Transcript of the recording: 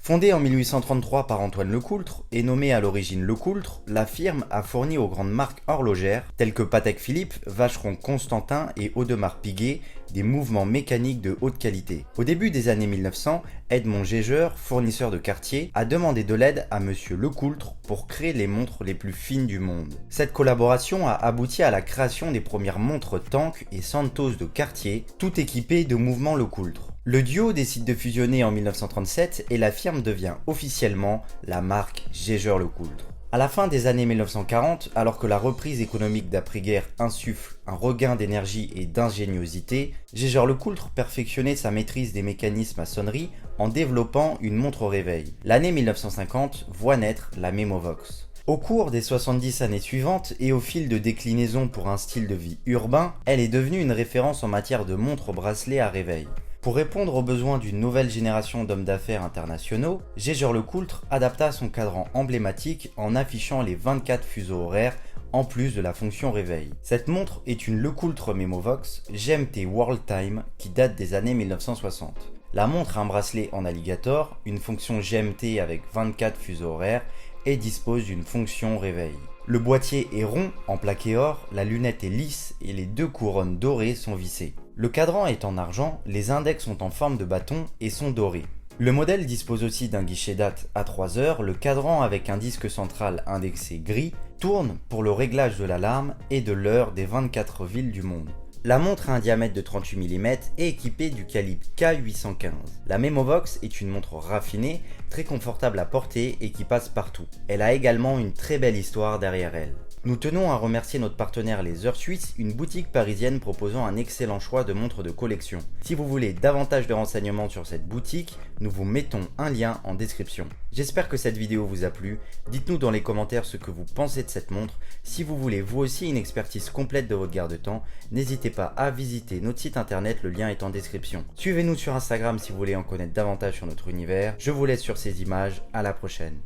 Fondée en 1833 par Antoine Lecoultre et nommée à l'origine Lecoultre, la firme a fourni aux grandes marques horlogères telles que Patek Philippe, Vacheron Constantin et Audemars Piguet des mouvements mécaniques de haute qualité. Au début des années 1900, Edmond Geiger, fournisseur de Cartier, a demandé de l'aide à Monsieur Lecoultre pour créer les montres les plus fines du monde. Cette collaboration a abouti à la création des premières montres Tank et Santos de Cartier, toutes équipées de mouvements Lecoultre. Le duo décide de fusionner en 1937 et la firme devient officiellement la marque Geiger-Lecoultre. À la fin des années 1940, alors que la reprise économique d'après-guerre insuffle un regain d'énergie et d'ingéniosité, Geiger-Lecoultre perfectionnait sa maîtrise des mécanismes à sonnerie en développant une montre au réveil. L'année 1950 voit naître la Memovox. Au cours des 70 années suivantes et au fil de déclinaisons pour un style de vie urbain, elle est devenue une référence en matière de montres bracelets à réveil. Pour répondre aux besoins d'une nouvelle génération d'hommes d'affaires internationaux, Geiger-Lecoultre adapta son cadran emblématique en affichant les 24 fuseaux horaires en plus de la fonction réveil. Cette montre est une Lecoultre Memovox GMT World Time qui date des années 1960. La montre a un bracelet en alligator, une fonction GMT avec 24 fuseaux horaires et dispose d'une fonction réveil. Le boîtier est rond en plaqué or, la lunette est lisse et les deux couronnes dorées sont vissées. Le cadran est en argent, les index sont en forme de bâton et sont dorés. Le modèle dispose aussi d'un guichet date à 3 heures, le cadran avec un disque central indexé gris tourne pour le réglage de l'alarme et de l'heure des 24 villes du monde. La montre a un diamètre de 38 mm et équipée du calibre K815. La Memovox est une montre raffinée, très confortable à porter et qui passe partout. Elle a également une très belle histoire derrière elle. Nous tenons à remercier notre partenaire les Heures Suisses, une boutique parisienne proposant un excellent choix de montres de collection. Si vous voulez davantage de renseignements sur cette boutique, nous vous mettons un lien en description. J'espère que cette vidéo vous a plu, dites-nous dans les commentaires ce que vous pensez de cette montre. Si vous voulez vous aussi une expertise complète de votre garde-temps, n'hésitez pas à visiter notre site internet, le lien est en description. Suivez-nous sur Instagram si vous voulez en connaître davantage sur notre univers. Je vous laisse sur ces images, à la prochaine.